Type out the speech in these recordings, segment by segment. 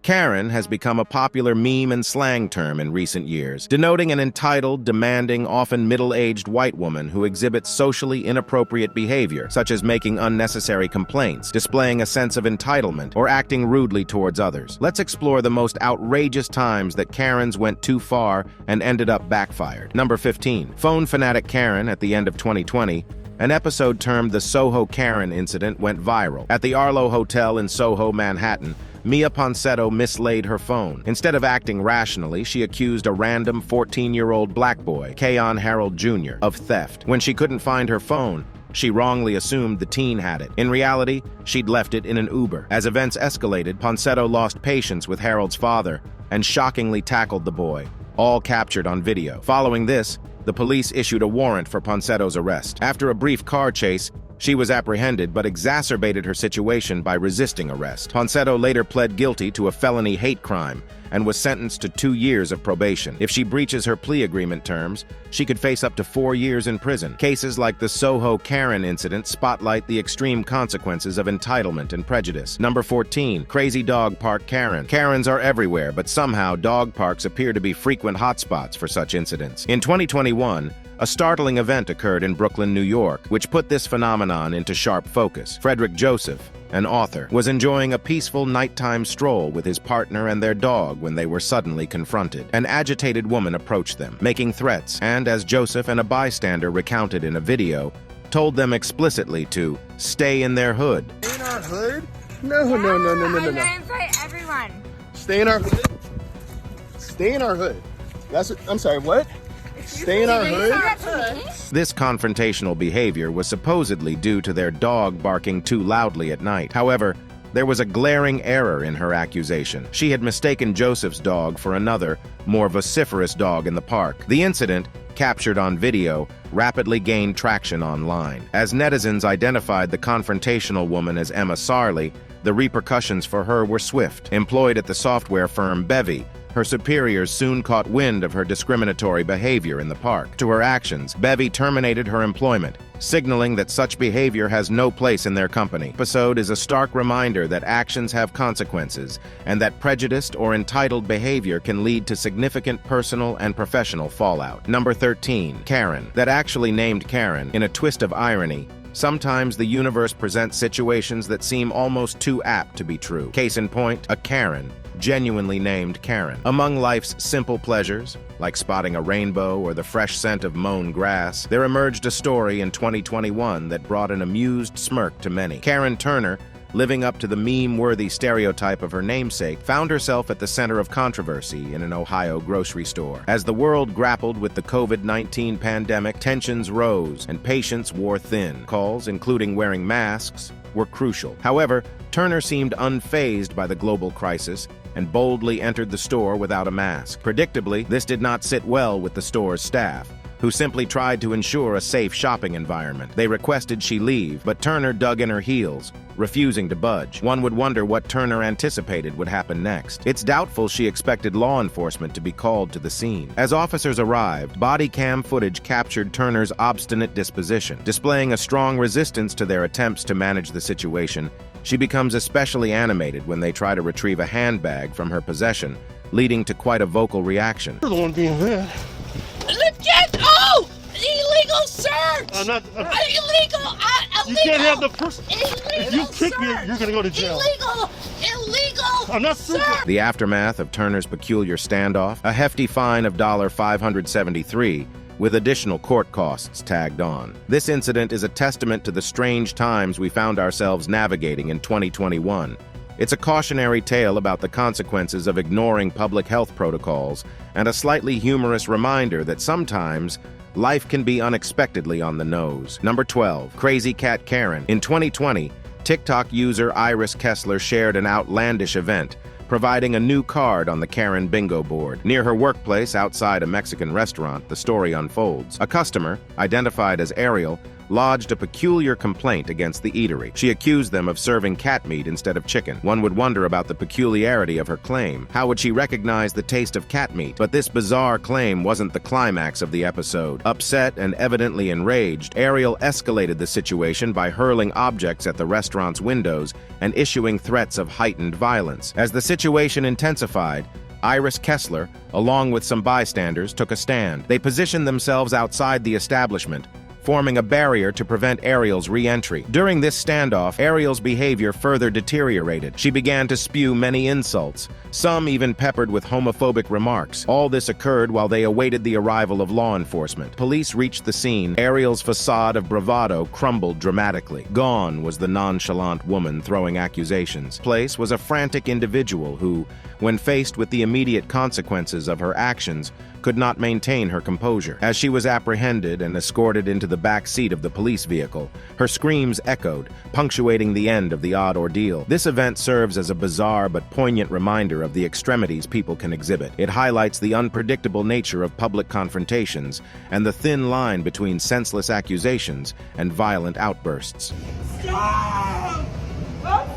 Karen has become a popular meme and slang term in recent years, denoting an entitled, demanding, often middle-aged white woman who exhibits socially inappropriate behavior, such as making unnecessary complaints, displaying a sense of entitlement, or acting rudely towards others. Let's explore the most outrageous times that Karens went too far and ended up backfired. Number 15. Phone fanatic Karen. At the end of 2020, an episode termed the Soho Karen incident went viral. At the Arlo Hotel in Soho, Manhattan, Mia Ponsetto mislaid her phone. Instead of acting rationally, she accused a random 14-year-old black boy, Keon Harold Jr., of theft. When she couldn't find her phone, she wrongly assumed the teen had it. In reality, she'd left it in an Uber. As events escalated, Ponsetto lost patience with Harold's father and shockingly tackled the boy, all captured on video. Following this, the police issued a warrant for Ponsetto's arrest. After a brief car chase, she was apprehended but exacerbated her situation by resisting arrest. Ponsetto later pled guilty to a felony hate crime and was sentenced to 2 years of probation. If she breaches her plea agreement terms, she could face up to 4 years in prison. Cases like the Soho Karen incident spotlight the extreme consequences of entitlement and prejudice. Number 14. Crazy dog park Karen. Karens are everywhere, but somehow dog parks appear to be frequent hotspots for such incidents. In 2021, a startling event occurred in Brooklyn, New York, which put this phenomenon into sharp focus. Frederick Joseph, an author, was enjoying a peaceful nighttime stroll with his partner and their dog when they were suddenly confronted. An agitated woman approached them, making threats, and as Joseph and a bystander recounted in a video, told them explicitly to stay in their hood. Stay in our hood? No. I'm gonna invite everyone. Stay in our hood? Stay in our hood. I'm sorry, what? Stay in our hood? This confrontational behavior was supposedly due to their dog barking too loudly at night. However, there was a glaring error in her accusation. She had mistaken Joseph's dog for another, more vociferous dog in the park. The incident, captured on video, rapidly gained traction online. As netizens identified the confrontational woman as Emma Sarley, the repercussions for her were swift. Employed at the software firm Bevy, her superiors soon caught wind of her discriminatory behavior in the park. To her actions, Bevy terminated her employment, signaling that such behavior has no place in their company. The episode is a stark reminder that actions have consequences, and that prejudiced or entitled behavior can lead to significant personal and professional fallout. Number 13. Karen. That actually named Karen, in a twist of irony, sometimes the universe presents situations that seem almost too apt to be true. Case in point, a Karen, genuinely named Karen. Among life's simple pleasures, like spotting a rainbow or the fresh scent of mown grass, there emerged a story in 2021 that brought an amused smirk to many. Karen Turner, living up to the meme-worthy stereotype of her namesake, found herself at the center of controversy in an Ohio grocery store. As the world grappled with the COVID-19 pandemic, tensions rose and patience wore thin. Calls, including wearing masks, were crucial. However, Turner seemed unfazed by the global crisis and boldly entered the store without a mask. Predictably, this did not sit well with the store's staff, who simply tried to ensure a safe shopping environment. They requested she leave, but Turner dug in her heels, refusing to budge. One would wonder what Turner anticipated would happen next. It's doubtful she expected law enforcement to be called to the scene. As officers arrived, body cam footage captured Turner's obstinate disposition. Displaying a strong resistance to their attempts to manage the situation, she becomes especially animated when they try to retrieve a handbag from her possession, leading to quite a vocal reaction. You're the one being bad. Legit! Oh! Illegal search! I'm not. Illegal! Illegal! You can't have the person. Illegal If you kick me, search! you're gonna go to jail. Illegal! Illegal! I'm not search! The aftermath of Turner's peculiar standoff, a hefty fine of $573, with additional court costs tagged on. This incident is a testament to the strange times we found ourselves navigating in 2021. It's a cautionary tale about the consequences of ignoring public health protocols and a slightly humorous reminder that sometimes life can be unexpectedly on the nose. Number 12. Crazy Cat Karen. In 2020, TikTok user Iris Kessler shared an outlandish event, providing a new card on the Karen bingo board. Near her workplace outside a Mexican restaurant, the story unfolds. A customer, identified as Ariel, lodged a peculiar complaint against the eatery. She accused them of serving cat meat instead of chicken. One would wonder about the peculiarity of her claim. How would she recognize the taste of cat meat? But this bizarre claim wasn't the climax of the episode. Upset and evidently enraged, Ariel escalated the situation by hurling objects at the restaurant's windows and issuing threats of heightened violence. As the situation intensified, Iris Kessler, along with some bystanders, took a stand. They positioned themselves outside the establishment, forming a barrier to prevent Ariel's re-entry. During this standoff, Ariel's behavior further deteriorated. She began to spew many insults, some even peppered with homophobic remarks. All this occurred while they awaited the arrival of law enforcement. Police reached the scene. Ariel's facade of bravado crumbled dramatically. Gone was the nonchalant woman throwing accusations. Place was a frantic individual who, when faced with the immediate consequences of her actions, could not maintain her composure. As she was apprehended and escorted into the back seat of the police vehicle, her screams echoed, punctuating the end of the odd ordeal. This event serves as a bizarre but poignant reminder of the extremities people can exhibit. It highlights the unpredictable nature of public confrontations and the thin line between senseless accusations and violent outbursts. Stop! Stop!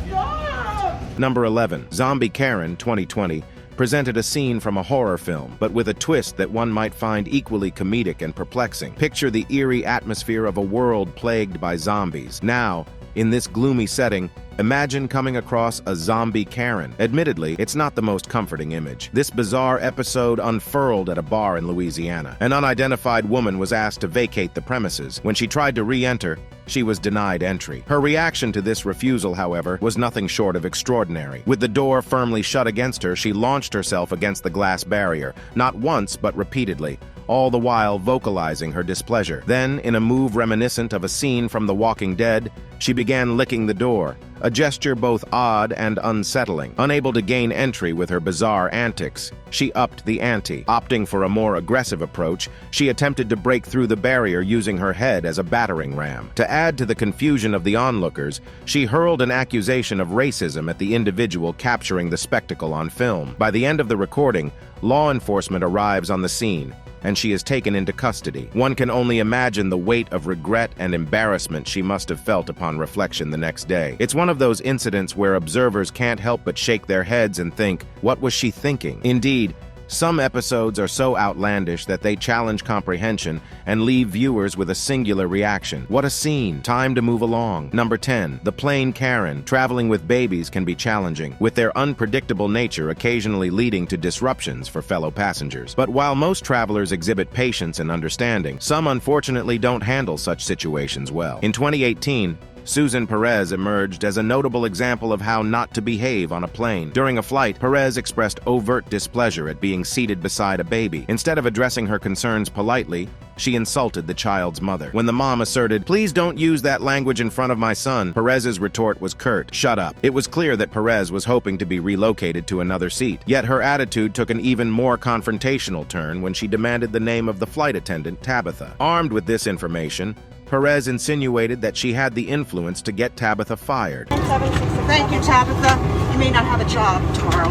Stop! Number 11. Zombie Karen, 2020, presented a scene from a horror film, but with a twist that one might find equally comedic and perplexing. Picture the eerie atmosphere of a world plagued by zombies. Now, in this gloomy setting, imagine coming across a zombie Karen. Admittedly, it's not the most comforting image. This bizarre episode unfurled at a bar in Louisiana. An unidentified woman was asked to vacate the premises. When she tried to re-enter, she was denied entry. Her reaction to this refusal, however, was nothing short of extraordinary. With the door firmly shut against her, she launched herself against the glass barrier, not once but repeatedly, all the while vocalizing her displeasure. Then, in a move reminiscent of a scene from The Walking Dead, she began licking the door, a gesture both odd and unsettling. Unable to gain entry with her bizarre antics, she upped the ante. Opting for a more aggressive approach, she attempted to break through the barrier using her head as a battering ram. To add to the confusion of the onlookers, she hurled an accusation of racism at the individual capturing the spectacle on film. By the end of the recording, law enforcement arrives on the scene, and she is taken into custody. One can only imagine the weight of regret and embarrassment she must have felt upon reflection the next day. It's one of those incidents where observers can't help but shake their heads and think, what was she thinking? Indeed, some episodes are so outlandish that they challenge comprehension and leave viewers with a singular reaction. What a scene! Time to move along. Number 10. The Plain Karen. Traveling with babies can be challenging, with their unpredictable nature occasionally leading to disruptions for fellow passengers. But while most travelers exhibit patience and understanding, some unfortunately don't handle such situations well. In 2018, Susan Perez emerged as a notable example of how not to behave on a plane. During a flight, Perez expressed overt displeasure at being seated beside a baby. Instead of addressing her concerns politely, she insulted the child's mother. When the mom asserted, "Please don't use that language in front of my son," Perez's retort was curt, "Shut up." It was clear that Perez was hoping to be relocated to another seat. Yet her attitude took an even more confrontational turn when she demanded the name of the flight attendant, Tabitha. Armed with this information, Perez insinuated that she had the influence to get Tabitha fired. Thank you, Tabitha. You may not have a job tomorrow.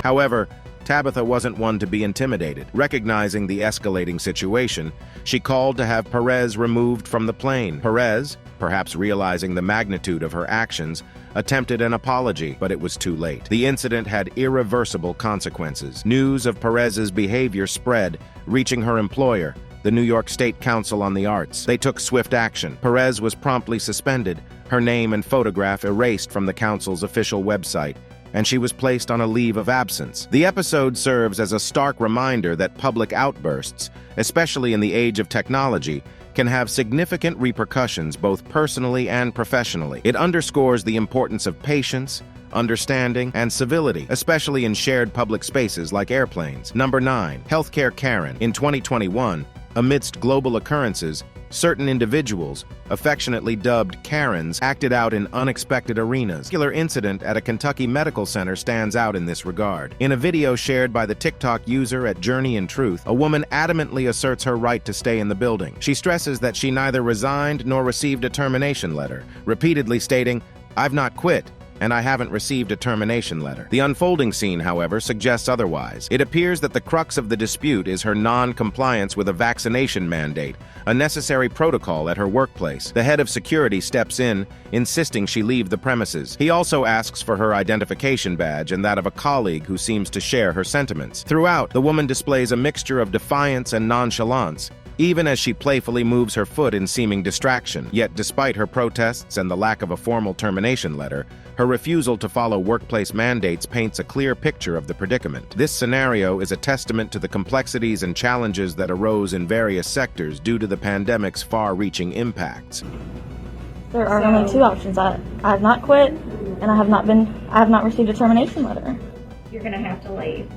However, Tabitha wasn't one to be intimidated. Recognizing the escalating situation, she called to have Perez removed from the plane. Perez, perhaps realizing the magnitude of her actions, attempted an apology, but it was too late. The incident had irreversible consequences. News of Perez's behavior spread, reaching her employer, the New York State Council on the Arts. They took swift action. Perez was promptly suspended, her name and photograph erased from the council's official website, and she was placed on a leave of absence. The episode serves as a stark reminder that public outbursts, especially in the age of technology, can have significant repercussions both personally and professionally. It underscores the importance of patience, understanding, and civility, especially in shared public spaces like airplanes. Number 9. Healthcare Karen. In 2021, amidst global occurrences, certain individuals, affectionately dubbed Karens, acted out in unexpected arenas. A particular incident at a Kentucky medical center stands out in this regard. In a video shared by the TikTok user at Journey in Truth, a woman adamantly asserts her right to stay in the building. She stresses that she neither resigned nor received a termination letter, repeatedly stating, "I've not quit," and I haven't received a termination letter. The unfolding scene, however, suggests otherwise. It appears that the crux of the dispute is her non-compliance with a vaccination mandate, a necessary protocol at her workplace. The head of security steps in, insisting she leave the premises. He also asks for her identification badge and that of a colleague who seems to share her sentiments. Throughout, the woman displays a mixture of defiance and nonchalance, even as she playfully moves her foot in seeming distraction. Yet despite her protests and the lack of a formal termination letter, her refusal to follow workplace mandates paints a clear picture of the predicament. This scenario is a testament to the complexities and challenges that arose in various sectors due to the pandemic's far-reaching impacts. There are only two options. I have not quit, and I have not received a termination letter. You're gonna have to leave.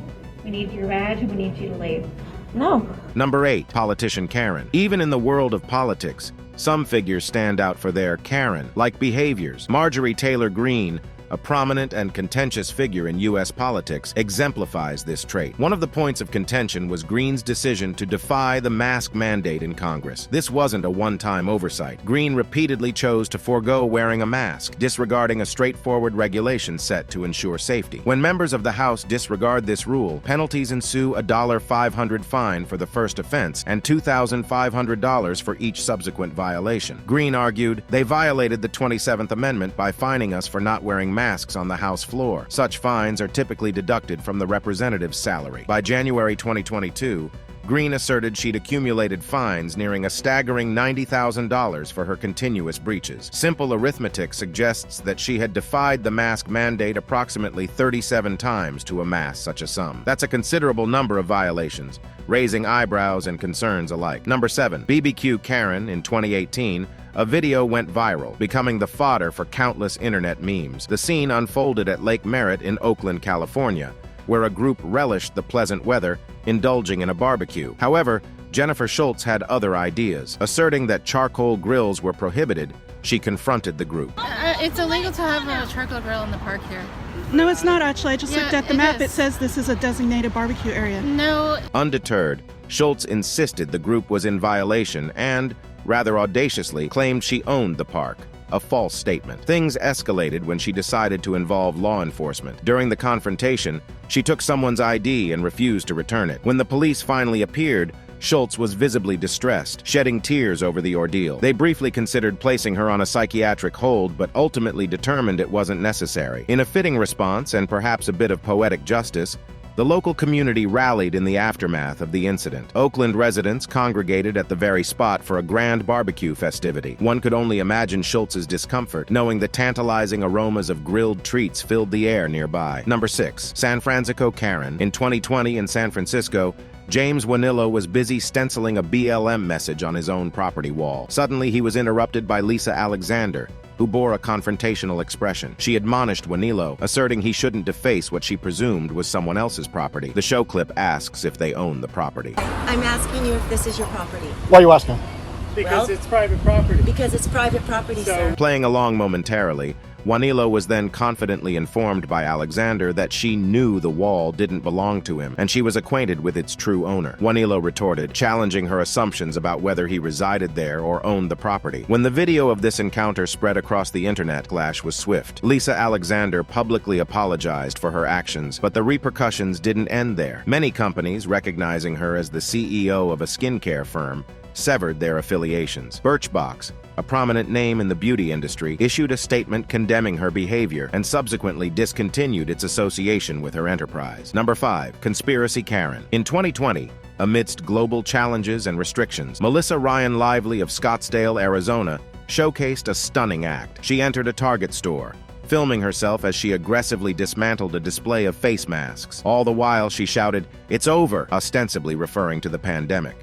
We need your badge and we need you to leave. No. Number 8, politician Karen. Even in the world of politics, some figures stand out for their Karen-like behaviors. Marjorie Taylor Greene, a prominent and contentious figure in U.S. politics, exemplifies this trait. One of the points of contention was Greene's decision to defy the mask mandate in Congress. This wasn't a one-time oversight. Greene repeatedly chose to forego wearing a mask, disregarding a straightforward regulation set to ensure safety. When members of the House disregard this rule, penalties ensue a $500 fine for the first offense and $2,500 for each subsequent violation. Greene argued, "They violated the 27th Amendment by fining us for not wearing masks on the House floor. Such fines are typically deducted from the representative's salary." By January 2022, Greene asserted she'd accumulated fines nearing a staggering $90,000 for her continuous breaches. Simple arithmetic suggests that she had defied the mask mandate approximately 37 times to amass such a sum. That's a considerable number of violations, raising eyebrows and concerns alike. Number 7, BBQ Karen. In 2018, a video went viral, becoming the fodder for countless internet memes. The scene unfolded at Lake Merritt in Oakland, California, where a group relished the pleasant weather, indulging in a barbecue. However, Jennifer Schultz had other ideas. Asserting that charcoal grills were prohibited, she confronted the group. It's illegal to have a charcoal grill in the park here. No, it's not actually. I just looked at the map. It says this is a designated barbecue area. No. Undeterred, Schultz insisted the group was in violation and, rather audaciously, claimed she owned the park, a false statement. Things escalated when she decided to involve law enforcement. During the confrontation, she took someone's ID and refused to return it. When the police finally appeared, Schultz was visibly distressed, shedding tears over the ordeal. They briefly considered placing her on a psychiatric hold, but ultimately determined it wasn't necessary. In a fitting response, and perhaps a bit of poetic justice, the local community rallied in the aftermath of the incident. Oakland residents congregated at the very spot for a grand barbecue festivity. One could only imagine Schultz's discomfort, knowing the tantalizing aromas of grilled treats filled the air nearby. Number 6, San Francisco Karen. In 2020 in San Francisco, James Wanillo was busy stenciling a BLM message on his own property wall. Suddenly, he was interrupted by Lisa Alexander, who bore a confrontational expression. She admonished Wanillo, asserting he shouldn't deface what she presumed was someone else's property. The show clip asks if they own the property. I'm asking you if this is your property. Why are you asking? Because it's private property. Because it's private property, sir. Playing along momentarily, Wanillo was then confidently informed by Alexander that she knew the wall didn't belong to him, and she was acquainted with its true owner. Wanillo retorted, challenging her assumptions about whether he resided there or owned the property. When the video of this encounter spread across the internet, clash was swift. Lisa Alexander publicly apologized for her actions, but the repercussions didn't end there. Many companies, recognizing her as the CEO of a skincare firm, severed their affiliations. Birchbox, a prominent name in the beauty industry, issued a statement condemning her behavior and subsequently discontinued its association with her enterprise. Number 5, Conspiracy Karen. In 2020, amidst global challenges and restrictions, Melissa Ryan Lively of Scottsdale, Arizona, showcased a stunning act. She entered a Target store, filming herself as she aggressively dismantled a display of face masks. All the while, she shouted, "It's over," ostensibly referring to the pandemic.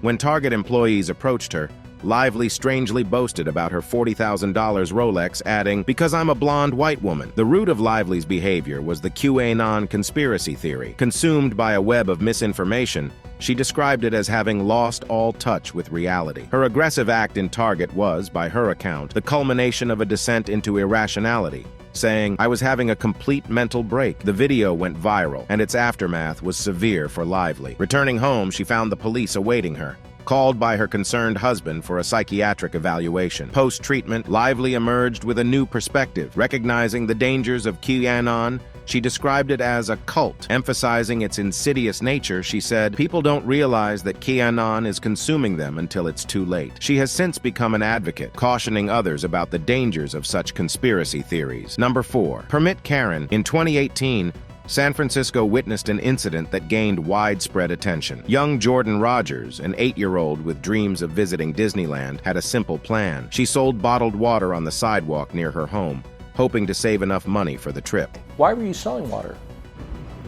When Target employees approached her, Lively strangely boasted about her $40,000 Rolex, adding, "Because I'm a blonde white woman." The root of Lively's behavior was the QAnon conspiracy theory. Consumed by a web of misinformation, she described it as having lost all touch with reality. Her aggressive act in Target was, by her account, the culmination of a descent into irrationality, saying, "I was having a complete mental break." The video went viral, and its aftermath was severe for Lively. Returning home, she found the police awaiting her, called by her concerned husband for a psychiatric evaluation. Post-treatment, Lively emerged with a new perspective. Recognizing the dangers of QAnon, she described it as a cult. Emphasizing its insidious nature, she said, "People don't realize that QAnon is consuming them until it's too late." She has since become an advocate, cautioning others about the dangers of such conspiracy theories. Number 4. Permit Karen. In 2018, San Francisco witnessed an incident that gained widespread attention. Young Jordan Rogers, an 8-year-old with dreams of visiting Disneyland, had a simple plan. She sold bottled water on the sidewalk near her home, hoping to save enough money for the trip. Why were you selling water?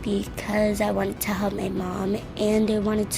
Because I wanted to help my mom, and I wanted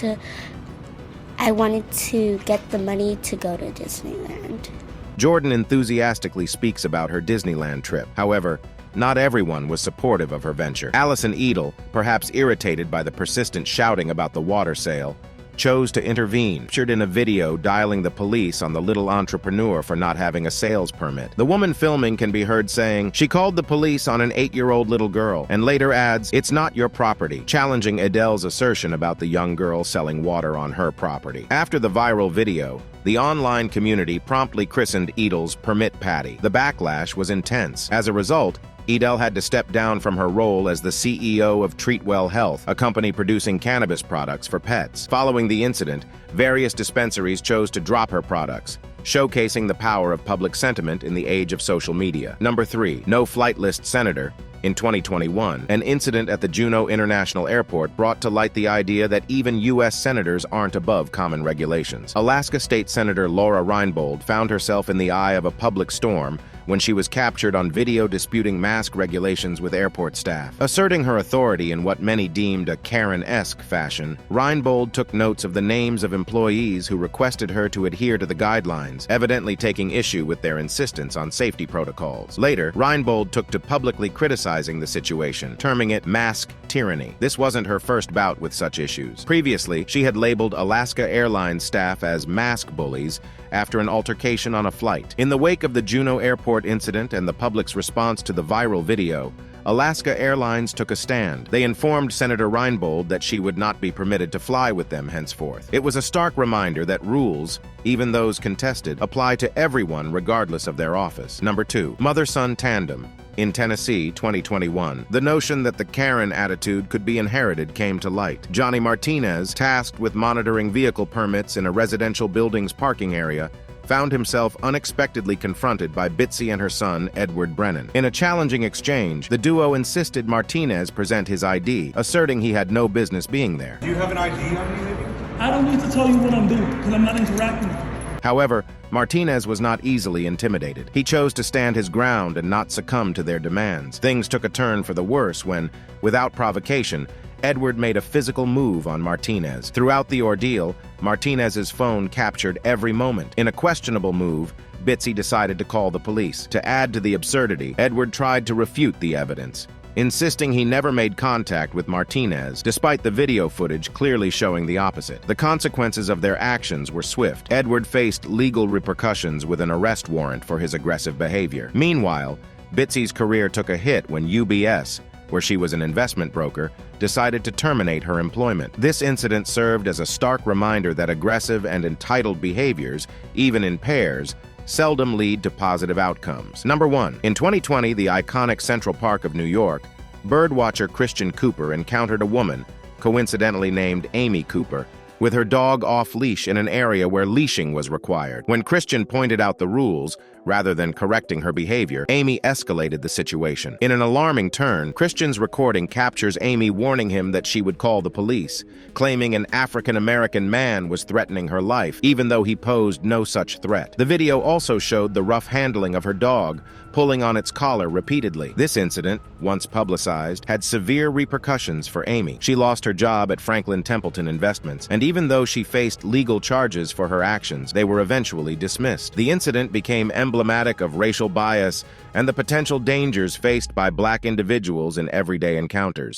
to get the money to go to Disneyland. Jordan enthusiastically speaks about her Disneyland trip. However, not everyone was supportive of her venture. Allison Edel, perhaps irritated by the persistent shouting about the water sale, chose to intervene, featured in a video dialing the police on the little entrepreneur for not having a sales permit. The woman filming can be heard saying, "She called the police on an 8-year-old little girl," and later adds, "It's not your property," challenging Edel's assertion about the young girl selling water on her property. After the viral video, the online community promptly christened Edel's Permit Patty. The backlash was intense. As a result, Edel had to step down from her role as the CEO of Treatwell Health, a company producing cannabis products for pets. Following the incident, various dispensaries chose to drop her products, showcasing the power of public sentiment in the age of social media. Number 3. No Flight List Senator. In 2021, an incident at the Juneau International Airport brought to light the idea that even U.S. senators aren't above common regulations. Alaska State Senator Laura Reinbold found herself in the eye of a public storm when she was captured on video disputing mask regulations with airport staff. Asserting her authority in what many deemed a Karen-esque fashion, Reinbold took notes of the names of employees who requested her to adhere to the guidelines, evidently taking issue with their insistence on safety protocols. Later, Reinbold took to publicly criticizing the situation, terming it mask tyranny. This wasn't her first bout with such issues. Previously, she had labeled Alaska Airlines staff as mask bullies after an altercation on a flight. In the wake of the Juneau Airport incident and the public's response to the viral video, Alaska Airlines took a stand. They informed Senator Reinbold that she would not be permitted to fly with them henceforth. It was a stark reminder that rules, even those contested, apply to everyone regardless of their office. Number 2. Mother-son tandem. In Tennessee, 2021, the notion that the Karen attitude could be inherited came to light. Johnny Martinez, tasked with monitoring vehicle permits in a residential building's parking area, found himself unexpectedly confronted by Bitsy and her son, Edward Brennan. In a challenging exchange, the duo insisted Martinez present his ID, asserting he had no business being there. Do you have an ID on you, maybe? I don't need to tell you what I'm doing, because I'm not interacting with you. However, Martinez was not easily intimidated. He chose to stand his ground and not succumb to their demands. Things took a turn for the worse when, without provocation, Edward made a physical move on Martinez. Throughout the ordeal, Martinez's phone captured every moment. In a questionable move, Bitsy decided to call the police. To add to the absurdity, Edward tried to refute the evidence, insisting he never made contact with Martinez, despite the video footage clearly showing the opposite. The consequences of their actions were swift. Edward faced legal repercussions with an arrest warrant for his aggressive behavior. Meanwhile, Bitsy's career took a hit when UBS, where she was an investment broker, decided to terminate her employment. This incident served as a stark reminder that aggressive and entitled behaviors, even in pairs, seldom lead to positive outcomes. Number 1. In 2020, the iconic Central Park of New York, birdwatcher Christian Cooper encountered a woman, coincidentally named Amy Cooper, with her dog off-leash in an area where leashing was required. When Christian pointed out the rules, rather than correcting her behavior, Amy escalated the situation. In an alarming turn, Christian's recording captures Amy warning him that she would call the police, claiming an African-American man was threatening her life, even though he posed no such threat. The video also showed the rough handling of her dog, pulling on its collar repeatedly. This incident, once publicized, had severe repercussions for Amy. She lost her job at Franklin Templeton Investments, and even though she faced legal charges for her actions, they were eventually dismissed. The incident became emblematic of racial bias and the potential dangers faced by Black individuals in everyday encounters.